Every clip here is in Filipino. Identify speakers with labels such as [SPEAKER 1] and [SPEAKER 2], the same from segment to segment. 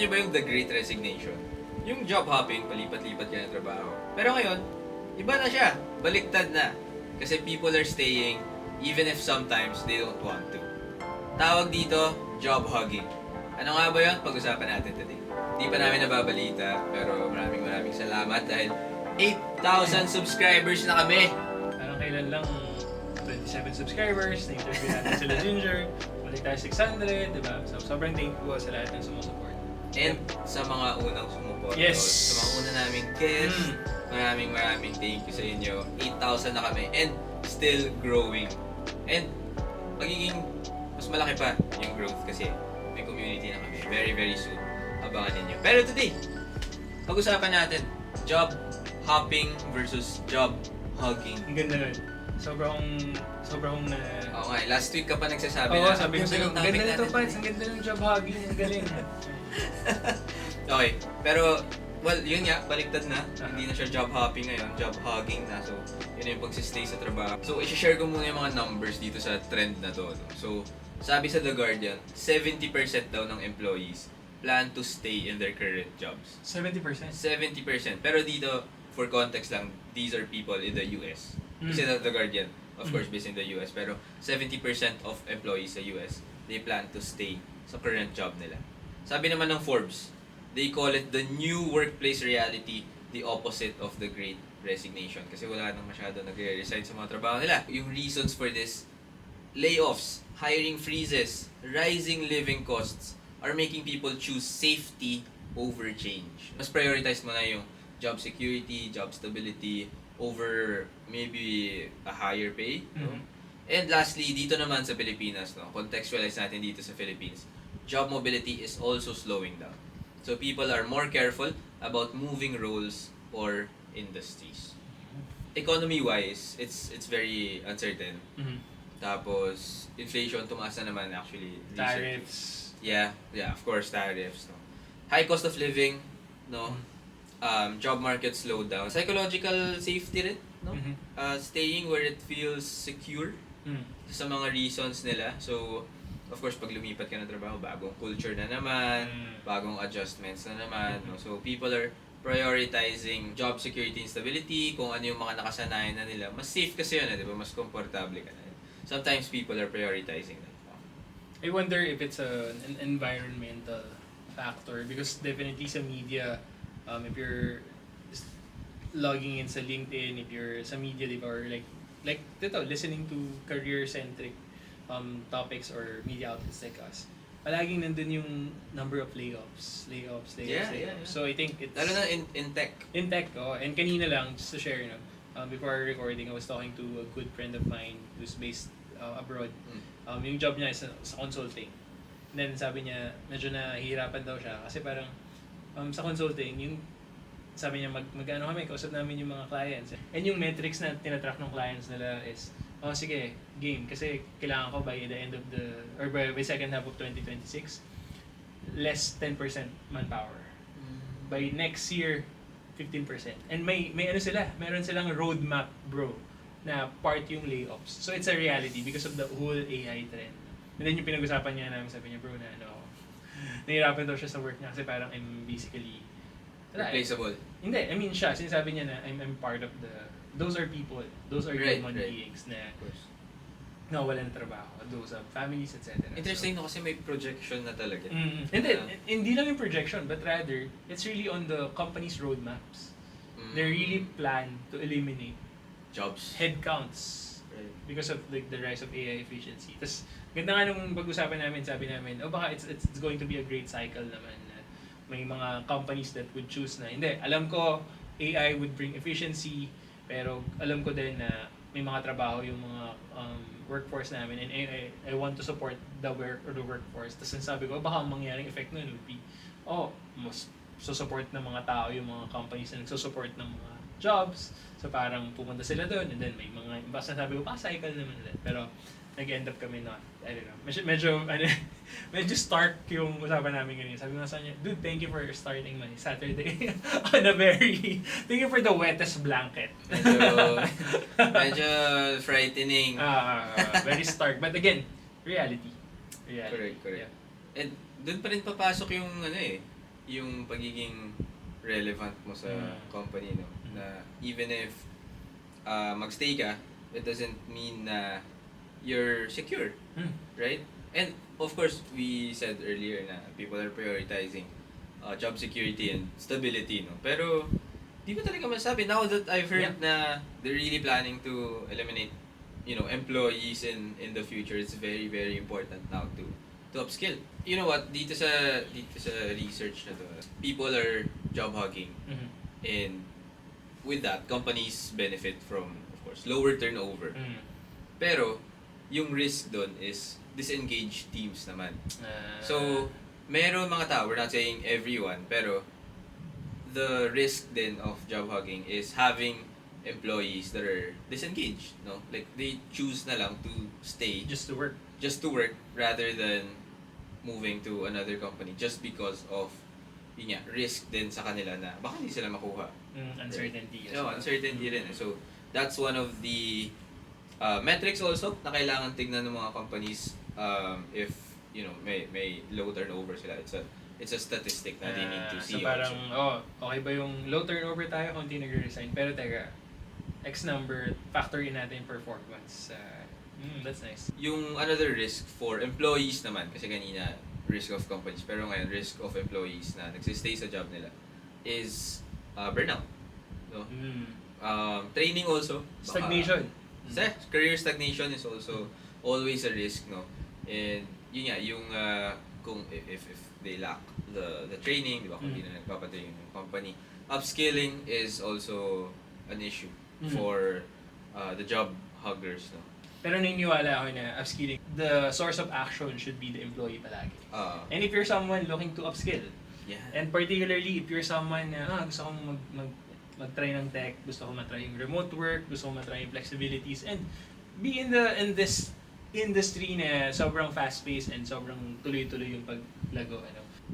[SPEAKER 1] niyo ba yung The Great Resignation? Yung job hopping, palipat-lipat ka ng trabaho. Pero ngayon, iba na siya. Baliktad na. Kasi people are staying even if sometimes they don't want to. Tawag dito, job hogging. Ano nga ba yun? Pag-usapan natin today. Di pa namin nababalita, pero maraming salamat dahil 8,000 subscribers na kami.
[SPEAKER 2] Parang kailan lang 27 subscribers, na-interview natin sila Ginger, balik tayo 600, diba? So, sobrang thankful sa lahat ng sumusupport.
[SPEAKER 1] And sa mga unang sumuporta,
[SPEAKER 2] Yes.
[SPEAKER 1] sa mga una naming guests, maraming thank you sa inyo. 8,000 na kami and still growing. And magiging mas malaki pa yung growth kasi may community na kami. Very soon. Abangan ninyo. Pero today, pag-usapan natin job hopping versus job hugging.
[SPEAKER 2] Ang ganda nun. Sobrang na...
[SPEAKER 1] Oo nga, last week ka pa nagsasabi
[SPEAKER 2] Oo,
[SPEAKER 1] na.
[SPEAKER 2] sabi ko sa'yo,
[SPEAKER 1] yung
[SPEAKER 2] ang
[SPEAKER 1] topic
[SPEAKER 2] ganda nito
[SPEAKER 1] natin
[SPEAKER 2] pa,
[SPEAKER 1] today."
[SPEAKER 2] ang ganda ng job hugging, ang galing.
[SPEAKER 1] Okay, pero well, yun nga, baliktad na. Hindi na siya job hopping ngayon, job hugging na. So, yun yung pagsistay sa trabaho. So, i-share ko muna yung mga numbers dito sa trend na to. No? So, sabi sa The Guardian, 70% daw ng employees plan to stay in their current jobs.
[SPEAKER 2] 70%?
[SPEAKER 1] 70%. Pero dito, for context lang, these are people in the US. Kasi The Guardian, of course, based in the US. Pero 70% of employees sa US, they plan to stay sa current job nila. Sabi naman ng Forbes, they call it the new workplace reality, the opposite of the Great Resignation. Kasi wala nang masyado nagre-resign sa mga trabaho nila. Yung reasons for this, layoffs, hiring freezes, rising living costs are making people choose safety over change. Mas prioritize mo na yung job security, job stability, over maybe a higher pay. No? And lastly, dito naman sa Pilipinas, no, contextualize natin dito sa Philippines, job mobility is also slowing down. So people are more careful about moving roles or industries. Economy-wise, it's very uncertain. Tapos, inflation tumaas na naman actually.
[SPEAKER 2] Tariffs.
[SPEAKER 1] Yeah, of course, tariffs. No? High cost of living, no? Job market slowed down. Psychological safety rin, no? Staying where it feels secure sa mga reasons nila. So, of course, pag lumipat ka ng trabaho, bagong culture na naman, bagong adjustments na naman. No? So, people are prioritizing job security and stability, kung ano yung mga nakasanayan na nila. Mas safe kasi yun, di ba? Mas komportable ka na. Sometimes people are prioritizing that.
[SPEAKER 2] I wonder if it's an environmental factor because definitely sa media, if you're logging in sa LinkedIn, if you're sa media, di ba, or like dito, listening to career-centric topics or media outlets like us, palaging nandun yung number of layoffs.
[SPEAKER 1] Yeah.
[SPEAKER 2] So I think it's...
[SPEAKER 1] Lalo na in tech.
[SPEAKER 2] In tech, and kanina lang, just to share, before recording, I was talking to a good friend of mine who's based abroad. Yung job niya is sa consulting. And then sabi niya, medyo nahihirapan daw siya kasi parang sa consulting, yung sabi niya mag-ano kami, kausap namin yung mga clients. And yung metrics na tinatrack ng clients nila is, sige, game. Kasi kailangan ko by the end of by second half of 2026, less 10% manpower. By next year, 15%. And may ano sila, meron silang roadmap, bro, na part yung layoffs. So it's a reality because of the whole AI trend. And then yung pinag-usapan niya namin, sabi niya, bro, nahihirapan daw siya sa work niya kasi parang I'm basically...
[SPEAKER 1] Replaceable.
[SPEAKER 2] Hindi, I mean siya, sinasabi niya na I'm part of those are people, those are human beings na nawalan ng trabaho, those have families, etc.
[SPEAKER 1] Interesting no kasi may projection na talaga.
[SPEAKER 2] Hindi lang yung projection, but rather, it's really on the company's roadmaps. They really plan to eliminate
[SPEAKER 1] jobs,
[SPEAKER 2] headcounts, because of the rise of AI efficiency. Tapos, ganda nga nung pag-usapan namin, sabi namin, baka it's going to be a great cycle naman na may mga companies that would choose na, hindi, alam ko AI would bring efficiency, pero alam ko din na may mga trabaho yung mga workforce namin and I want to support the workforce. Tapos sabi ko, baka ang mangyaring effect nun would be, mas support ng mga tao yung mga companies na nagsusupport ng mga jobs. So parang pumunta sila doon and then may mga basta sabi ko, cycle naman ulit. Pero nag-end up kami na, I don't know, medyo stark yung usapan namin ganyan. Sabi ko nga sa kanya, dude, thank you for starting my Saturday on a thank you for the wettest blanket.
[SPEAKER 1] Medyo frightening.
[SPEAKER 2] Very stark. But again, reality.
[SPEAKER 1] Correct.
[SPEAKER 2] Yeah.
[SPEAKER 1] And doon pa rin papasok yung yung pagiging relevant mo sa company, no? Na even if magstay ka, it doesn't mean na you're secure, right? And of course, we said earlier na people are prioritizing job security and stability, no? Pero di ba talaga masabi, now that I've heard na they're really planning to eliminate, employees in the future, it's very, very important now to upskill. You know what, dito sa research na to, people are job hogging, and with that, companies benefit from, of course, lower turnover. Pero yung risk doon is disengaged teams naman. So, meron mga tao, we're not saying everyone, pero the risk then of job hogging is having employees that are disengaged, no? Like, they choose na lang to stay
[SPEAKER 2] Just to work.
[SPEAKER 1] rather than moving to another company just because of risk din sa kanila na baka hindi sila makuha.
[SPEAKER 2] Uncertainty.
[SPEAKER 1] Uncertainty rin. So, that's one of the metrics also na kailangan tignan ng mga companies if may low turnover sila. It's a statistic na they need to see.
[SPEAKER 2] So parang, okay ba yung low turnover tayo kung hindi nag-resign? Pero teka, X number, factor in natin yung performance. That's nice.
[SPEAKER 1] Yung another risk for employees naman, kasi kanina, risk of companies, pero ngayon, risk of employees na nagsistay sa job nila is burnout. No? Training also.
[SPEAKER 2] Stagnation.
[SPEAKER 1] Career stagnation is also always a risk, no? And yun nga, yung kung if they lack the training, di ba, kung hindi na nagpapatrain yung company, upskilling is also an issue for the job huggers, no?
[SPEAKER 2] Pero naniniwala ako na upskilling, the source of action should be the employee palagi. And if you're someone looking to upskill, and particularly if you're someone na gusto kong mag-try ng tech, gusto kong matry yung remote work, gusto kong matry yung flexibilities, and be in this industry na sobrang fast-paced and sobrang tuloy-tuloy yung paglago,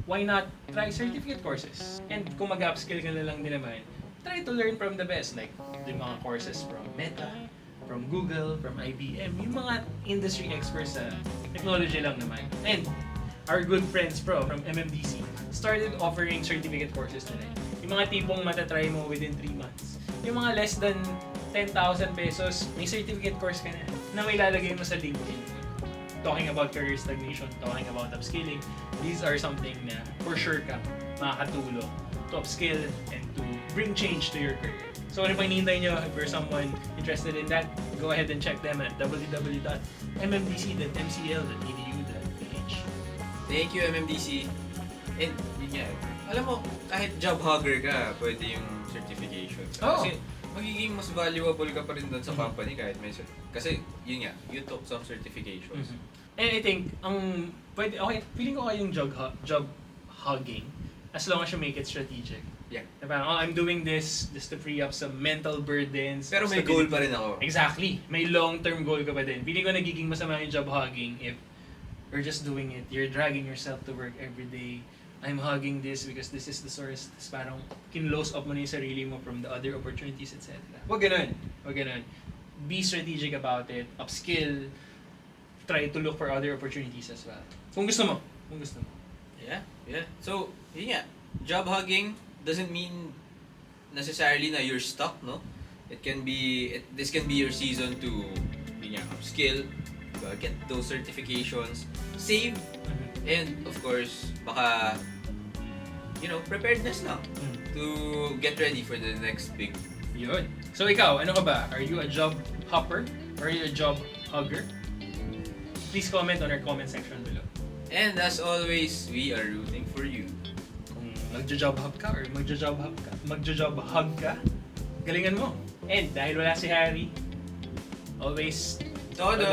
[SPEAKER 2] why not try certificate courses? And kung mag-upskill ka na lang din naman, try to learn from the best, like yung mga courses from Meta, from Google, from IBM, yung mga industry experts sa technology lang naman. And our good friends from MMDC started offering certificate courses na rin. Yung mga tipong matatry mo within 3 months. Yung mga less than 10,000 pesos, may certificate course ka na may lalagay mo sa LinkedIn. Talking about career stagnation, talking about upskilling, these are something na for sure ka makakatulong to upskill and to bring change to your career. So ano pang hinihintay nyo? If you're someone interested in that, go ahead and check them at www.mmdc.mcl.edu.ph.
[SPEAKER 1] Thank you, MMDC. And yun nga, alam mo, kahit job hugger ka, pwede yung certification. Kasi magiging mas valuable ka pa rin doon sa company kahit may kasi yun nga, you took some certifications.
[SPEAKER 2] And I think feeling ko kayong job hugging as long as you make it strategic.
[SPEAKER 1] Yeah.
[SPEAKER 2] Na parang, I'm doing this just to free up some mental burdens.
[SPEAKER 1] Pero may goal pa rin ako.
[SPEAKER 2] Exactly. May long-term goal ka pa din. Feeling ko nagiging masama yung job hugging if you're just doing it. You're dragging yourself to work every day. I'm hugging this because this is the source. Tapos parang kinlose up mo na yung sarili mo from the other opportunities, etc. Huwag ganun. Be strategic about it. Upskill. Try to look for other opportunities as well. Kung gusto mo.
[SPEAKER 1] Yeah. So, yun nga. Job hugging doesn't mean necessarily na you're stuck, no? This can be your season to upskill, get those certifications, save, and of course, baka preparedness lang to get ready for the next big.
[SPEAKER 2] Yun. So ikaw, ano ka ba? Are you a job hopper? Or are you a job hugger? Please comment on our comment section below.
[SPEAKER 1] And as always, we are rooting for you.
[SPEAKER 2] Magjo-job hub ka or magjo-job hug ka, galingan mo. And dahil wala si Harry, always
[SPEAKER 1] todo!